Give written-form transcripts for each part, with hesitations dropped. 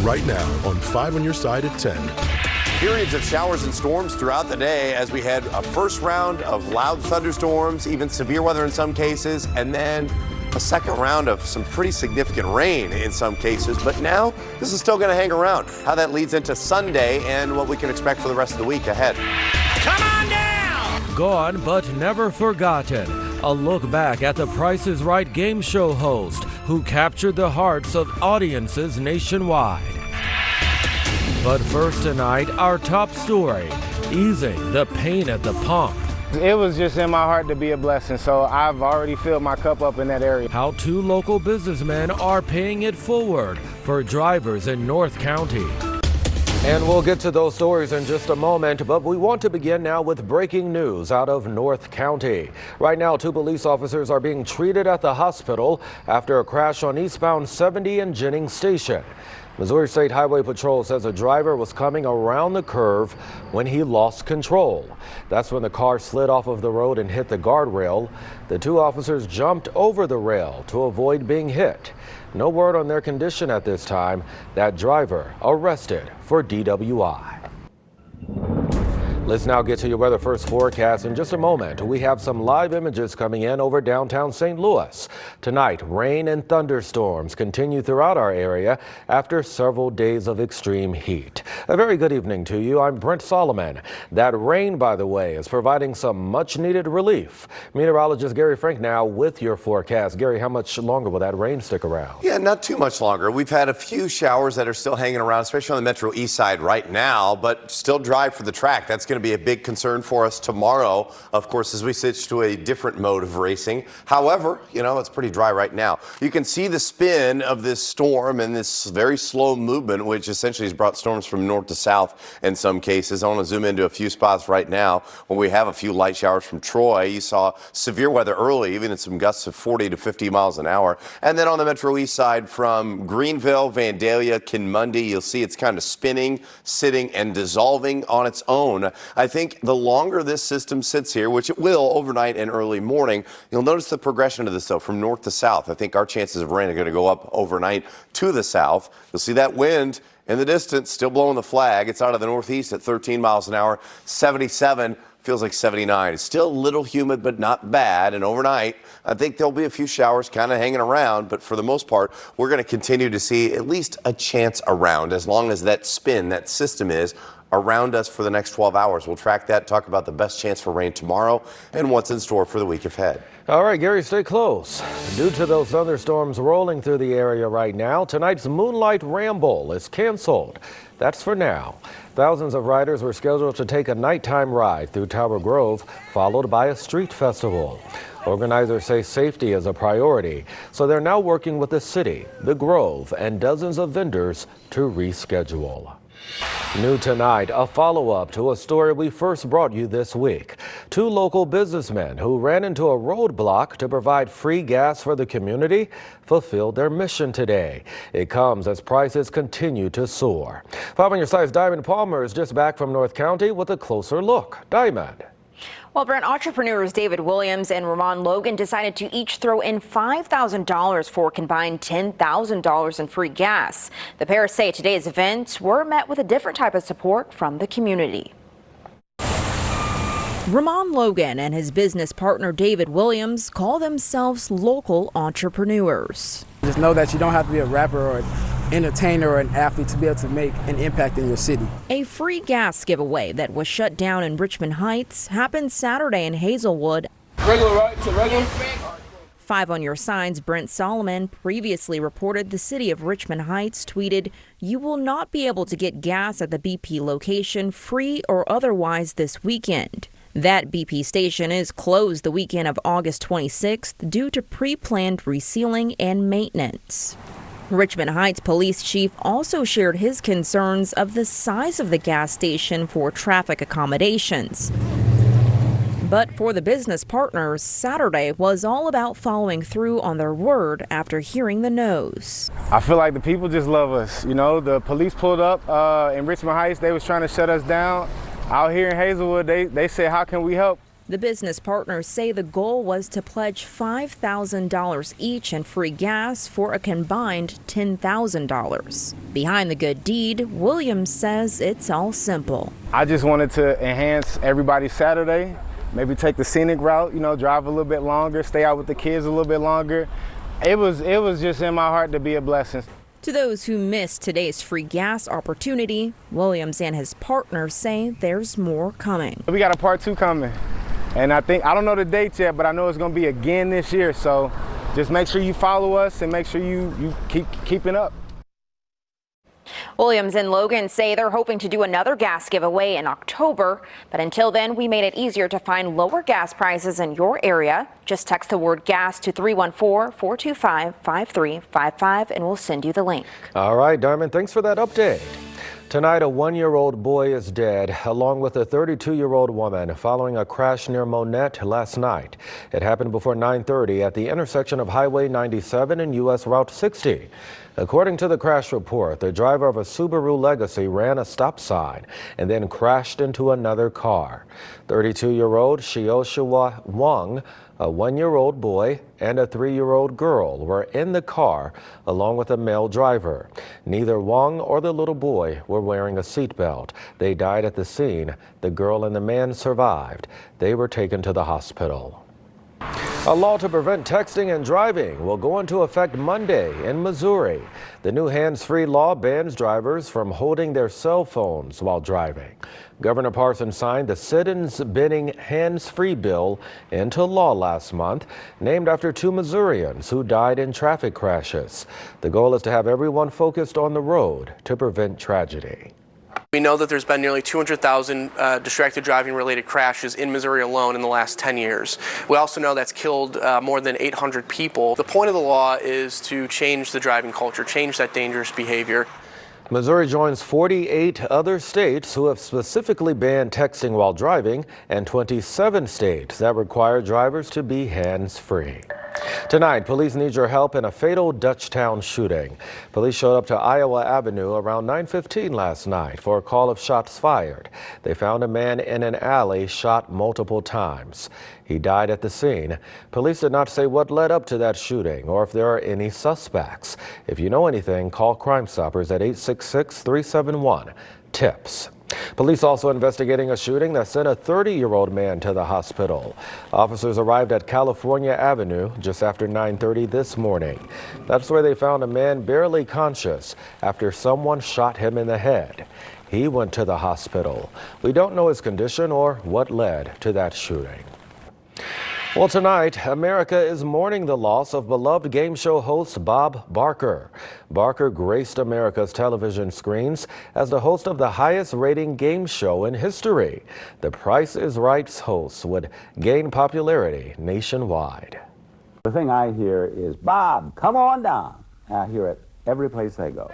right now on 5 on your side at 10. Periods of showers and storms throughout the day as we had a first round of loud thunderstorms, even severe weather in some cases, and then a second round of some pretty significant rain in some cases. But now this is still going to hang around. How that leads into Sunday and what we can expect for the rest of the week ahead. Come on down! Gone but never forgotten. A look back at the Price is Right game show host who captured the hearts of audiences nationwide. But first tonight, our top story, easing the pain at the pump. It was just in my heart to be a blessing, so I've already filled my cup up in that area. How two local businessmen are paying it forward for drivers in North County. And we'll get to those stories in just a moment, but we want to begin now with breaking news out of North County. Right now, 2 police officers are being treated at the hospital after a crash on eastbound 70 and Jennings Station. Missouri State Highway Patrol says a driver was coming around the curve when he lost control. That's when the car slid off of the road and hit the guardrail. The 2 officers jumped over the rail to avoid being hit. No word on their condition at this time. That driver arrested for DWI. Let's now get to your weather first forecast. In just a moment, we have some live images coming in over downtown St. Louis. Tonight, rain and thunderstorms continue throughout our area after several days of extreme heat. A very good evening to you. I'm Brent Solomon. That rain, by the way, is providing some much needed relief. Meteorologist Gary Frank now with your forecast. Gary, how much longer will that rain stick around? Yeah, not too much longer. We've had a few showers that are still hanging around, especially on the Metro East side right now, but still dry for the track. That's going to be a big concern for us tomorrow, of course, as we switch to a different mode of racing. However, it's pretty dry right now. You can see the spin of this storm and this very slow movement, which essentially has brought storms from north to south in some cases. I want to zoom into a few spots right now where we have a few light showers from Troy. You saw severe weather early, even in some gusts of 40 to 50 miles an hour. And then on the Metro East side from Greenville, Vandalia, Kinmundy, you'll see it's kind of spinning, sitting, and dissolving on its own. I think the longer this system sits here, which it will overnight and early morning, you'll notice the progression of this, though, from north to south. I think our chances of rain are going to go up overnight to the south. You'll see that wind in the distance still blowing the flag. It's out of the northeast at 13 miles an hour, 77. Feels like 79. It's still a little humid, but not bad. And overnight, I think there'll be a few showers kind of hanging around. But for the most part, we're going to continue to see at least a chance around as long as that spin, that system is around us for the next 12 hours. We'll track that, talk about the best chance for rain tomorrow and what's in store for the week ahead. All right, Gary, stay close. Due to those thunderstorms rolling through the area right now, tonight's Moonlight Ramble is canceled. That's for now. Thousands of riders were scheduled to take a nighttime ride through Tower Grove, followed by a street festival. Organizers say safety is a priority, so they're now working with the city, the Grove, and dozens of vendors to reschedule. New tonight, a follow-up to a story we first brought you this week. 2 local businessmen who ran into a roadblock to provide free gas for the community fulfilled their mission today. It comes as prices continue to soar. 5 on your side's Diamond Palmer is just back from North County with a closer look. Diamond. Well, Brent, entrepreneurs David Williams and Ramon Logan decided to each throw in $5,000 for a combined $10,000 in free gas. The pair say today's events were met with a different type of support from the community. Ramon Logan and his business partner David Williams call themselves local entrepreneurs. Just know that you don't have to be a rapper or entertainer or an athlete to be able to make an impact in your city. A free gas giveaway that was shut down in Richmond Heights happened Saturday in Hazelwood. Regular, right? To regular. 5 on your side's Brent Solomon previously reported the city of Richmond Heights tweeted, "You will not be able to get gas at the BP location free or otherwise this weekend." That BP station is closed the weekend of August 26th due to pre-planned resealing and maintenance. Richmond Heights Police Chief also shared his concerns of the size of the gas station for traffic accommodations. But for the business partners, Saturday was all about following through on their word after hearing the no's. I feel like the people just love us. The police pulled up in Richmond Heights. They was trying to shut us down. Out here in Hazelwood, they said, how can we help? The business partners say the goal was to pledge $5,000 each in free gas for a combined $10,000. Behind the good deed, Williams says it's all simple. I just wanted to enhance everybody's Saturday, maybe take the scenic route, drive a little bit longer, stay out with the kids a little bit longer. It was just in my heart to be a blessing. To those who missed today's free gas opportunity, Williams and his partners say there's more coming. We got a part 2 coming. And I don't know the date yet, but I know it's going to be again this year. So just make sure you follow us and make sure you keep keeping up. Williams and Logan say they're hoping to do another gas giveaway in October. But until then, we made it easier to find lower gas prices in your area. Just text the word gas to 314-425-5355 and we'll send you the link. All right, Diamond, thanks for that update. Tonight, a 1-year-old boy is dead, along with a 32-year-old woman, following a crash near Monette last night. It happened before 9:30 at the intersection of Highway 97 and U.S. Route 60. According to the crash report, the driver of a Subaru Legacy ran a stop sign and then crashed into another car. 32-year-old Shioshua Wang, a 1-year-old boy, and a 3-year-old girl were in the car, along with a male driver. Neither Wang or the little boy were wearing a seatbelt. They died at the scene. The girl and the man survived. They were taken to the hospital. A law to prevent texting and driving will go into effect Monday in Missouri. The new hands-free law bans drivers from holding their cell phones while driving. Governor Parson signed the Citizens-Binning Hands-Free bill into law last month, named after 2 Missourians who died in traffic crashes. The goal is to have everyone focused on the road to prevent tragedy. We know that there's been nearly 200,000 distracted driving related crashes in Missouri alone in the last 10 years. We also know that's killed more than 800 people. The point of the law is to change the driving culture, change that dangerous behavior. Missouri joins 48 other states who have specifically banned texting while driving and 27 states that require drivers to be hands-free. Tonight, police need your help in a fatal Dutchtown shooting. Police showed up to Iowa Avenue around 9:15 last night for a call of shots fired. They found a man in an alley shot multiple times. He died at the scene. Police did not say what led up to that shooting or if there are any suspects. If you know anything, call Crime Stoppers at 866-371-TIPS. Police also investigating a shooting that sent a 30-year-old man to the hospital. Officers arrived at California Avenue just after 9:30 this morning. That's where they found a man barely conscious after someone shot him in the head. He went to the hospital. We don't know his condition or what led to that shooting. Well, tonight, America is mourning the loss of beloved game show host Bob Barker. Barker graced America's television screens as the host of the highest-rating game show in history. The Price is Right's host would gain popularity nationwide. The thing I hear is, "Bob, come on down." I hear it every place I go.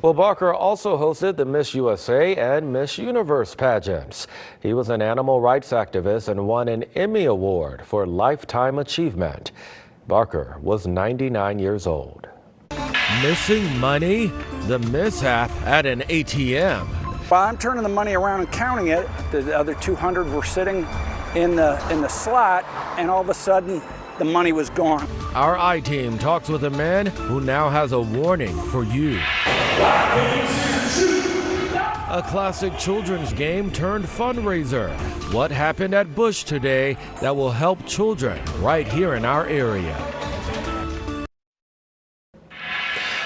Well, Barker also hosted the Miss USA and Miss Universe pageants. He was an animal rights activist and won an Emmy Award for Lifetime Achievement. Barker was 99 years old. Missing money? The mishap at an ATM. While I'm turning the money around and counting it, the other 200 were sitting in the slot, and all of a sudden, the money was gone. Our I-Team talks with a man who now has a warning for you. A classic children's game turned fundraiser. What happened at Bush today that will help children right here in our area?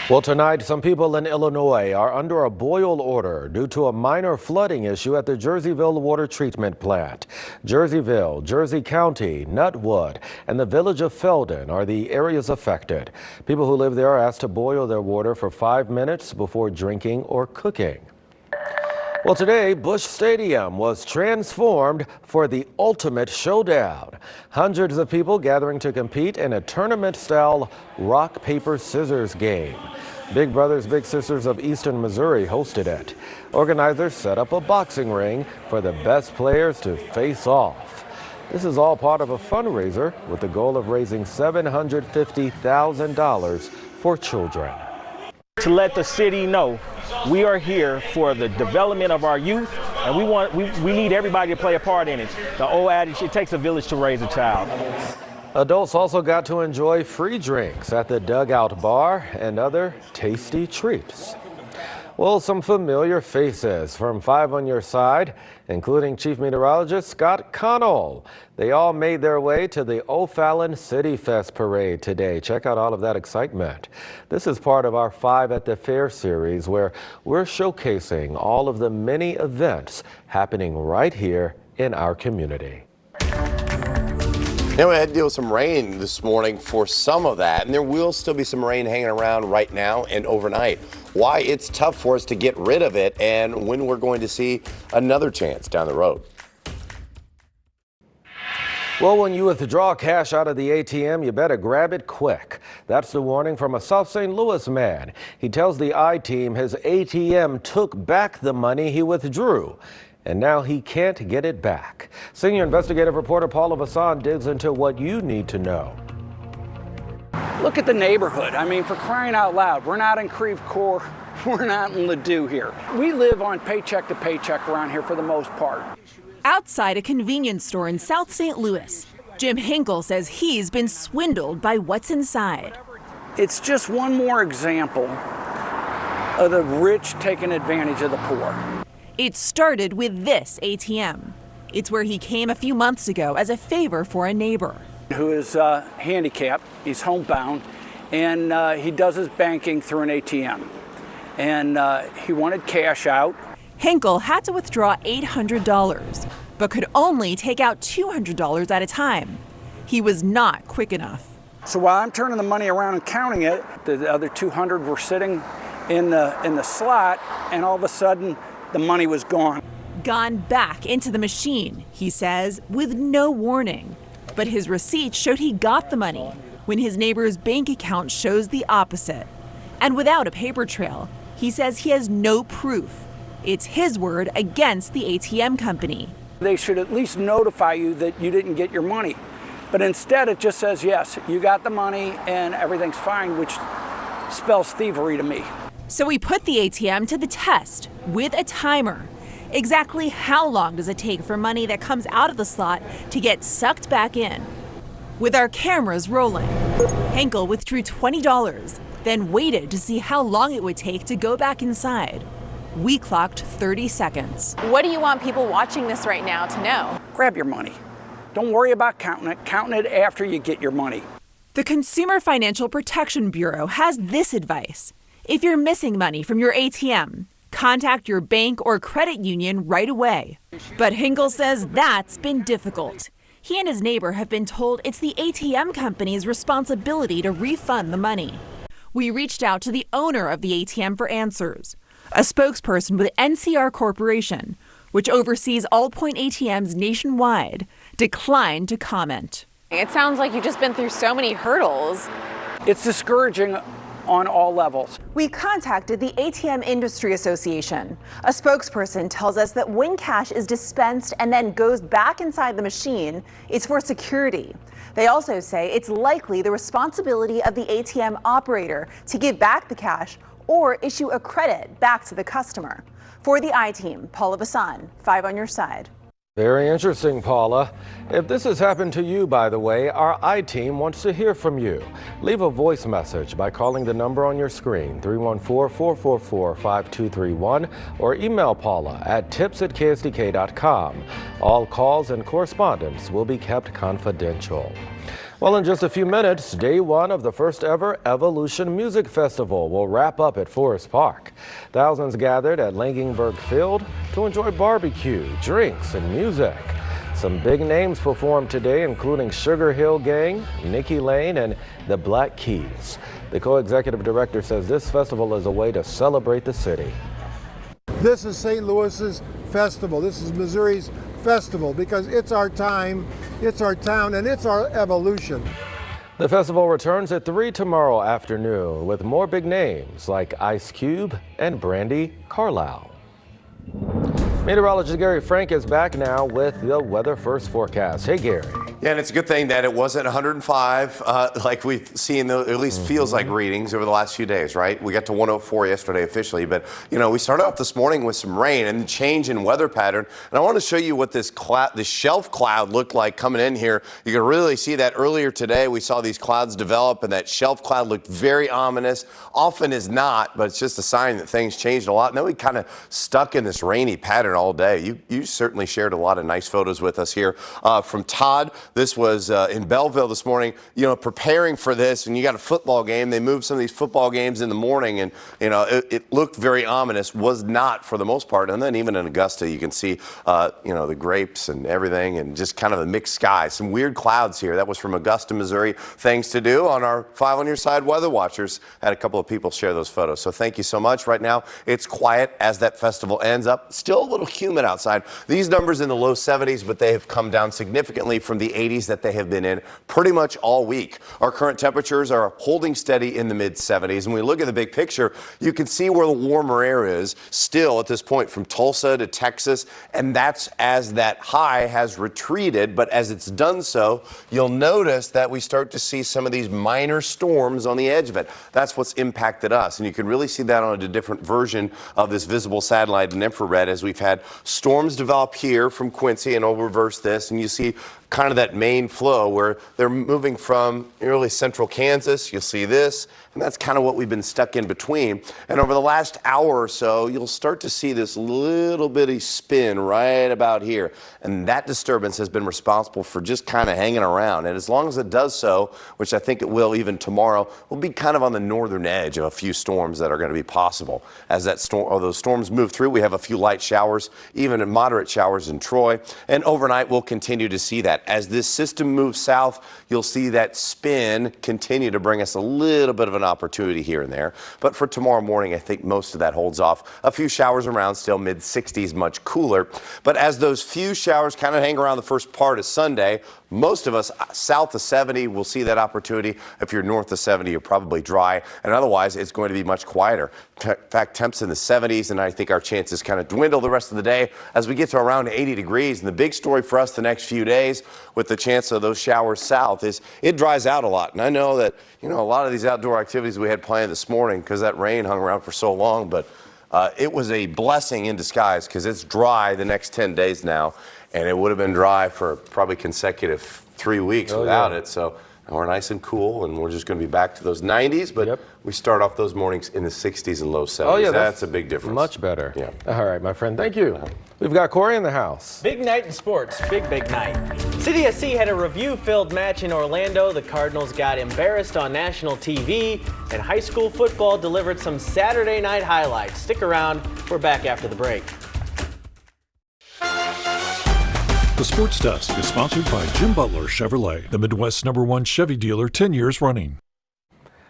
Well, tonight, some people in Illinois are under a boil order due to a minor flooding issue at the Jerseyville water treatment plant. Jerseyville, Jersey County, Nutwood, and the village of Felden are the areas affected. People who live there are asked to boil their water for 5 minutes before drinking or cooking. Well, today, Busch Stadium was transformed for the ultimate showdown. Hundreds of people gathering to compete in a tournament-style rock, paper, scissors game. Big Brothers Big Sisters of Eastern Missouri hosted it. Organizers set up a boxing ring for the best players to face off. This is all part of a fundraiser with the goal of raising $750,000 for children. To let the city know we are here for the development of our youth And we need everybody to play a part in it. The old adage, it takes a village to raise a child. Adults also got to enjoy free drinks at the Dugout Bar and other tasty treats. Well, some familiar faces from 5 on Your Side, including Chief Meteorologist Scott Connell. They all made their way to the O'Fallon City Fest parade today. Check out all of that excitement. This is part of our 5 at the Fair series, where we're showcasing all of the many events happening right here in our community. Now, we had to deal with some rain this morning for some of that, and there will still be some rain hanging around right now and overnight. Why it's tough for us to get rid of it, and when we're going to see another chance down the road. Well, when you withdraw cash out of the ATM, you better grab it quick. That's the warning from a South St. Louis man. He tells the I-Team his ATM took back the money he withdrew, and now he can't get it back. Senior investigative reporter Paula Vassan digs into what you need to know. Look at the neighborhood. I mean, for crying out loud, we're not in Creve Coeur, we're not in Ladue here. We live on paycheck to paycheck around here for the most part. Outside a convenience store in South St. Louis, Jim Hinkle says he's been swindled by what's inside. It's just one more example of the rich taking advantage of the poor. It started with this ATM. It's where he came a few months ago as a favor for a neighbor. Who is handicapped, he's homebound, and he does his banking through an ATM. And he wanted cash out. Hinkle had to withdraw $800, but could only take out $200 at a time. He was not quick enough. So while I'm turning the money around and counting it, the other 200 were sitting in the slot, and all of a sudden, the money was gone. Gone back into the machine, he says, with no warning. But his receipt showed he got the money, when his neighbor's bank account shows the opposite. And without a paper trail, he says he has no proof. It's his word against the ATM company. They should at least notify you that you didn't get your money. But instead, it just says, yes, you got the money and everything's fine, which spells thievery to me. So we put the ATM to the test with a timer. Exactly how long does it take for money that comes out of the slot to get sucked back in? With our cameras rolling, Hinkle withdrew $20, then waited to see how long it would take to go back inside. We clocked 30 seconds. What do you want people watching this right now to know? Grab your money. Don't worry about counting it after you get your money. The Consumer Financial Protection Bureau has this advice. If you're missing money from your ATM, contact your bank or credit union right away. But Hinkle says that's been difficult. He and his neighbor have been told it's the ATM company's responsibility to refund the money. We reached out to the owner of the ATM for answers. A spokesperson with NCR Corporation, which oversees Allpoint ATMs nationwide, declined to comment. It sounds like you've just been through so many hurdles. It's discouraging on all levels. We contacted the ATM Industry Association. A spokesperson tells us that when cash is dispensed and then goes back inside the machine, it's for security. They also say it's likely the responsibility of the ATM operator to give back the cash or issue a credit back to the customer. For the I-Team, Paula Vassan, 5 on Your Side. Very interesting, Paula. If this has happened to you, by the way, our I-Team wants to hear from you. Leave a voice message by calling the number on your screen, 314-444-5231, or email Paula at tips@ksdk.com. All calls and correspondence will be kept confidential. Well, in just a few minutes, day 1 of the first ever Evolution Music Festival will wrap up at Forest Park. Thousands gathered at Langenberg Field to enjoy barbecue, drinks, and music. Some big names performed today, including Sugar Hill Gang, Nikki Lane, and the Black Keys. The co-executive director says this festival is a way to celebrate the city. This is St. Louis's festival. This is Missouri's festival because it's our time, it's our town, and it's our evolution. The festival returns at 3 tomorrow afternoon with more big names like Ice Cube and Brandi Carlile. Meteorologist Gary Frank is back now with the Weather First forecast. Hey, Gary. Yeah, and it's a good thing that it wasn't 105 like we've seen, at least feels like readings over the last few days, right? We got to 104 yesterday officially, but we started off this morning with some rain and the change in weather pattern. And I want to show you what this shelf cloud looked like coming in here. You can really see that earlier today. We saw these clouds develop, and that shelf cloud looked very ominous. Often is not, but it's just a sign that things changed a lot. And then we kind of stuck in this rainy pattern all day. You certainly shared a lot of nice photos with us here from Todd. This was in Belleville this morning, preparing for this, and you got a football game. They moved some of these football games in the morning, and, it looked very ominous, was not for the most part. And then even in Augusta, you can see, the grapes and everything, and just kind of a mixed sky. Some weird clouds here. That was from Augusta, Missouri. Things to do on our 5 on Your Side weather watchers. Had a couple of people share those photos. So thank you so much. Right now, it's quiet as that festival ends up. Still a little humid outside. These numbers in the low 70s, but they have come down significantly from the 80s that they have been in pretty much all week. Our current temperatures are holding steady in the mid 70s. And when we look at the big picture, you can see where the warmer air is still at this point from Tulsa to Texas. And that's as that high has retreated. But as it's done so, you'll notice that we start to see some of these minor storms on the edge of it. That's what's impacted us. And you can really see that on a different version of this visible satellite and infrared as we've had storms develop here from Quincy, and I'll reverse this, and you see kind of that main flow where they're moving from early central Kansas. You'll see this, and that's kind of what we've been stuck in between. And over the last hour or so, you'll start to see this little bitty spin right about here. And that disturbance has been responsible for just kind of hanging around. And as long as it does so, which I think it will even tomorrow, we'll be kind of on the northern edge of a few storms that are going to be possible. As those storms move through, we have a few light showers, even moderate showers in Troy. And overnight, we'll continue to see that. As this system moves south, you'll see that spin continue to bring us a little bit of an opportunity here and there. But for tomorrow morning, I think most of that holds off. A few showers around, still mid 60s, much cooler. But as those few showers kind of hang around the first part of Sunday, most of us south of 70 will see that opportunity. If you're north of 70, you're probably dry. And otherwise, it's going to be much quieter. In fact, temps in the 70s, and I think our chances kind of dwindle the rest of the day as we get to around 80 degrees. And the big story for us the next few days with the chance of those showers south is it dries out a lot. And I know that, a lot of these outdoor activities we had planned this morning because that rain hung around for so long, but it was a blessing in disguise because it's dry the next 10 days now. And it would have been dry for probably consecutive 3 weeks without it. So we're nice and cool, and we're just going to be back to those 90s. But we start off those mornings in the 60s and low 70s. Oh, yeah, that's a big difference. Much better. Yeah. All right, my friend. Thank you. We've got Corey in the house. Big night in sports. Big night. City SC had a review-filled match in Orlando. The Cardinals got embarrassed on national TV, and high school football delivered some Saturday night highlights. Stick around. We're back after the break. The Sports Desk is sponsored by Jim Butler Chevrolet, the Midwest's #1 Chevy dealer 10 years running.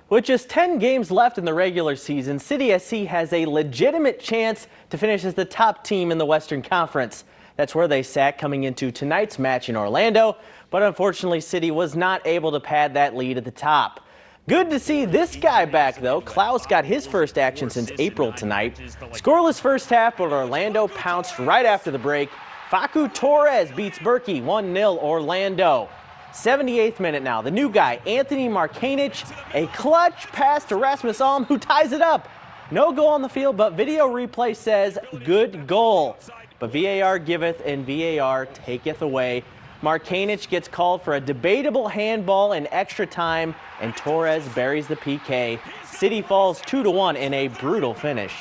With just 10 games left in the regular season, City SC has a legitimate chance to finish as the top team in the Western Conference. That's where they sat coming into tonight's match in Orlando, but unfortunately City was not able to pad that lead at the top. Good to see this guy back, though. Klaus got his first action since April tonight. Scoreless first half, but Orlando pounced right after the break. Facu Torres beats Berkey 1-0 Orlando. 78th minute now. The new guy, Anthony Markanich, a clutch pass to Rasmus Alm, who ties it up. No goal on the field, but video replay says good goal. But VAR giveth and VAR taketh away. Markanich gets called for a debatable handball in extra time, and Torres buries the PK. City falls 2-1 in a brutal finish.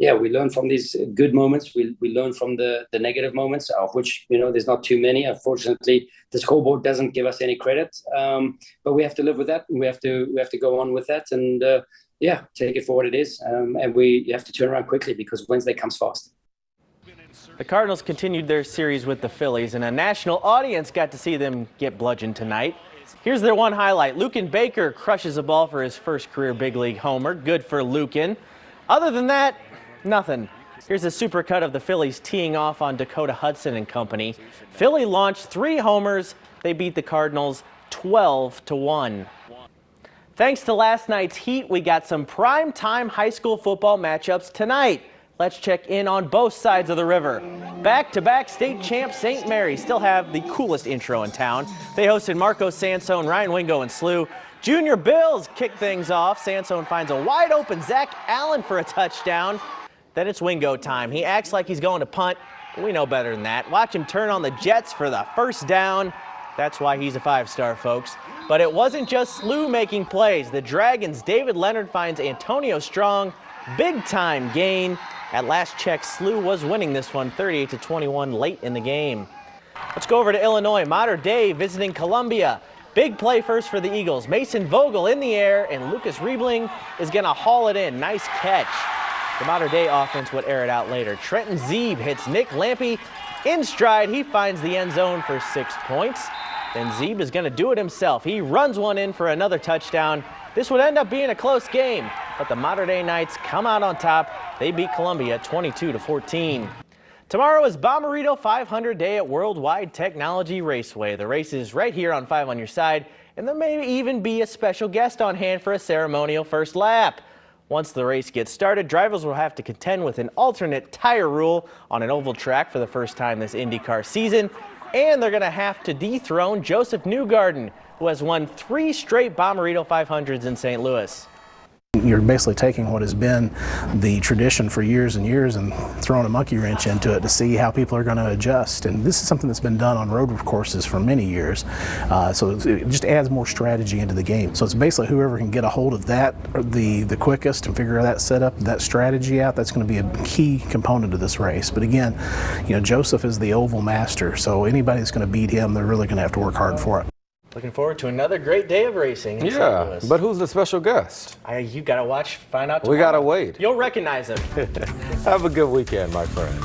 Yeah, we learn from these good moments. We learn from the negative moments, of which, there's not too many. Unfortunately, the scoreboard doesn't give us any credit, but we have to live with that. And we have to go on with that and, take it for what it is. And we have to turn around quickly because Wednesday comes fast. The Cardinals continued their series with the Phillies, and a national audience got to see them get bludgeoned tonight. Here's their one highlight. Lucan Baker crushes a ball for his first career big league homer. Good for Lucan. Other than that, nothing. Here's a supercut of the Phillies teeing off on Dakota Hudson and company. Philly launched 3 homers. They beat the Cardinals 12-1. Thanks to last night's heat, we got some prime-time high school football matchups tonight. Let's check in on both sides of the river. Back-to-back state champ St. Mary still have the coolest intro in town. They hosted Marco Sansone, Ryan Wingo, and SLU. Junior Bills kick things off. Sansone finds a wide open Zach Allen for a touchdown. Then it's Wingo time. He acts like he's going to punt. We know better than that. Watch him turn on the Jets for the first down. That's why he's a 5-star, folks. But it wasn't just SLU making plays. The Dragons' David Leonard finds Antonio Strong. Big-time gain. At last check, SLU was winning this one 38-21 late in the game. Let's go over to Illinois. Mater Dei visiting Columbia. Big play first for the Eagles. Mason Vogel in the air, and Lucas Riebling is going to haul it in. Nice catch. The Mater Dei offense would air it out later. Trenton Zeeb hits Nick Lampy in stride. He finds the end zone for 6 points. Then Zeeb is going to do it himself. He runs one in for another touchdown. This would end up being a close game, but the Mater Dei Knights come out on top. They beat Columbia 22-14. Tomorrow is Bommarito 500 Day at Worldwide Technology Raceway. The race is right here on 5 on Your Side, and there may even be a special guest on hand for a ceremonial first lap. Once the race gets started, drivers will have to contend with an alternate tire rule on an oval track for the first time this IndyCar season, and they're going to have to dethrone Joseph Newgarden, who has won 3 straight Bommarito 500s in St. Louis. You're basically taking what has been the tradition for years and years and throwing a monkey wrench into it to see how people are going to adjust. And this is something that's been done on road courses for many years. So it just adds more strategy into the game. So it's basically whoever can get a hold of that the quickest and figure that setup, that strategy out, that's going to be a key component of this race. But again, Joseph is the oval master. So anybody that's going to beat him, they're really going to have to work hard for it. Looking forward to another great day of racing in St. Louis. But who's the special guest? You got to watch, find out tomorrow. We got to wait. You'll recognize him. Have a good weekend, my friend.